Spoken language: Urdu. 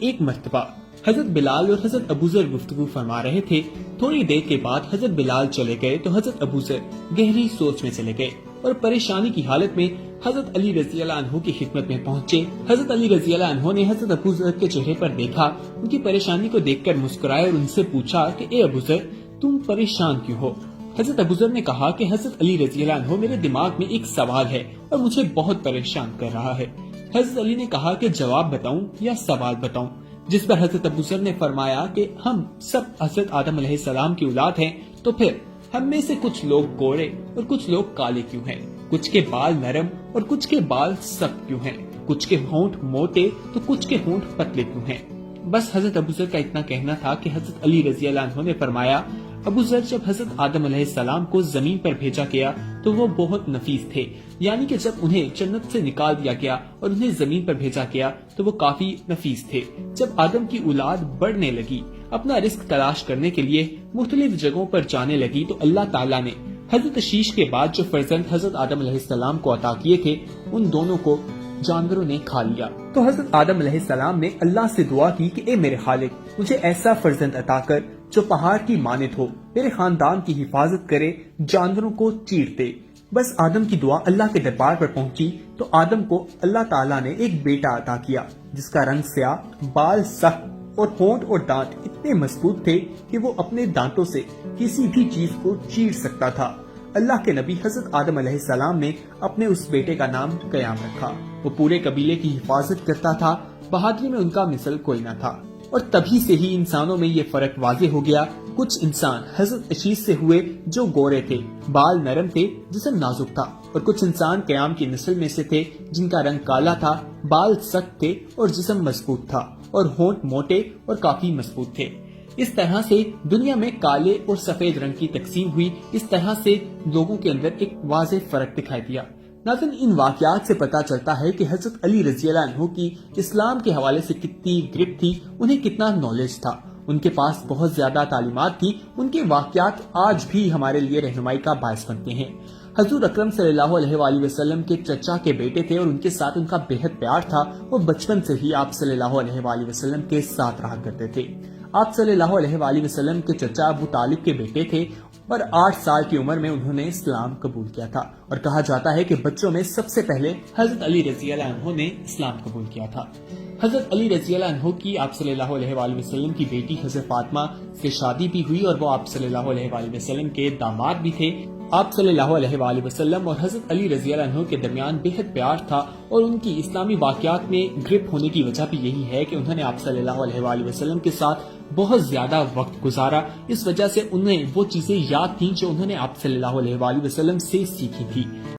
ایک مرتبہ حضرت بلال اور حضرت ابوذر گفتگو فرما رہے تھے۔ تھوڑی دیر کے بعد حضرت بلال چلے گئے تو حضرت ابوذر گہری سوچ میں چلے گئے اور پریشانی کی حالت میں حضرت علی رضی اللہ عنہ کی خدمت میں پہنچے۔ حضرت علی رضی اللہ عنہ نے حضرت ابوذر کے چہرے پر دیکھا، ان کی پریشانی کو دیکھ کر مسکرائے اور ان سے پوچھا کہ اے ابوذر، تم پریشان کیوں ہو؟ حضرت ابوذر نے کہا کہ حضرت علی رضی اللہ عنہ، میرے دماغ میں ایک سوال ہے اور مجھے بہت پریشان کر رہا ہے۔ حضرت علی نے کہا کہ جواب بتاؤں یا سوال بتاؤں؟ جس پر حضرت ابوذر نے فرمایا کہ ہم سب حضرت آدم علیہ السلام کی اولاد ہیں، تو پھر ہم میں سے کچھ لوگ گورے اور کچھ لوگ کالے کیوں ہیں؟ کچھ کے بال نرم اور کچھ کے بال سخت کیوں ہیں؟ کچھ کے ہونٹ موٹے تو کچھ کے ہونٹ پتلے کیوں ہیں؟ بس حضرت ابوذر کا اتنا کہنا تھا کہ حضرت علی رضی اللہ عنہ نے فرمایا، ابوذر، جب حضرت آدم علیہ السلام کو زمین پر بھیجا گیا تو وہ بہت نفیس تھے، یعنی کہ جب انہیں جنت سے نکال دیا گیا اور انہیں زمین پر بھیجا گیا تو وہ کافی نفیس تھے۔ جب آدم کی اولاد بڑھنے لگی، اپنا رزق تلاش کرنے کے لیے مختلف جگہوں پر جانے لگی، تو اللہ تعالیٰ نے حضرت شیش کے بعد جو فرزند حضرت آدم علیہ السلام کو عطا کیے تھے، ان دونوں کو جانوروں نے کھا لیا۔ تو حضرت آدم علیہ السلام نے اللہ سے دعا کی کہ اے میرے خالق، مجھے ایسا فرزند عطا کر جو پہاڑ کی مانند ہو، میرے خاندان کی حفاظت کرے، جانوروں کو چیر دے۔ بس آدم کی دعا اللہ کے دربار پر پہنچی تو آدم کو اللہ تعالیٰ نے ایک بیٹا عطا کیا جس کا رنگ سیاہ، بال سخت اور ہونٹ اور دانت اتنے مضبوط تھے کہ وہ اپنے دانتوں سے کسی بھی چیز کو چیر سکتا تھا۔ اللہ کے نبی حضرت آدم علیہ السلام نے اپنے اس بیٹے کا نام قیام رکھا۔ وہ پورے قبیلے کی حفاظت کرتا تھا، بہادری میں ان کا مثل کوئی نہ تھا، اور تبھی سے ہی انسانوں میں یہ فرق واضح ہو گیا۔ کچھ انسان حضرت اشیس سے ہوئے جو گورے تھے، بال نرم تھے، جسم نازک تھا، اور کچھ انسان قیام کی نسل میں سے تھے جن کا رنگ کالا تھا، بال سخت تھے اور جسم مضبوط تھا، اور ہونٹ موٹے اور کافی مضبوط تھے۔ اس طرح سے دنیا میں کالے اور سفید رنگ کی تقسیم ہوئی۔ اس طرح سے لوگوں کے اندر ایک واضح فرق دکھائی دیا۔ ناظرین، ان واقعات سے پتا چلتا ہے کہ حضرت علی رضی اللہ عنہ کی اسلام کے حوالے سے کتنی گرفت تھی، انہیں کتنا نالج تھا، ان کے پاس بہت زیادہ تعلیمات تھی۔ ان کے واقعات آج بھی ہمارے لیے رہنمائی کا باعث بنتے ہیں۔ حضور اکرم صلی اللہ علیہ وآلہ وسلم کے چچا کے بیٹے تھے اور ان کے ساتھ ان کا بےحد پیار تھا۔ وہ بچپن سے ہی آپ صلی اللہ علیہ وآلہ وسلم کے ساتھ رہا کرتے تھے۔ آپ صلی اللہ علیہ وآلہ وسلم کے چچا ابو طالب کے بیٹے تھے اور 8 سال کی عمر میں انہوں نے اسلام قبول کیا تھا، اور کہا جاتا ہے کہ بچوں میں سب سے پہلے حضرت علی رضی اللہ عنہ نے اسلام قبول کیا تھا۔ حضرت علی رضی اللہ عنہ کی آپ صلی اللہ علیہ وآلہ وسلم کی بیٹی حضرت فاطمہ سے شادی بھی ہوئی اور وہ آپ صلی اللہ علیہ وآلہ وسلم کے داماد بھی تھے۔ آپ صلی اللہ علیہ وآلہ وسلم اور حضرت علی رضی اللہ عنہ کے درمیان بہت پیار تھا، اور ان کی اسلامی واقعات میں گرپ ہونے کی وجہ بھی یہی ہے کہ انہوں نے آپ صلی اللہ علیہ وآلہ وسلم کے ساتھ بہت زیادہ وقت گزارا۔ اس وجہ سے انہیں وہ چیزیں یاد تھیں جو انہوں نے آپ صلی اللہ علیہ وآلہ وسلم سے سیکھی تھی۔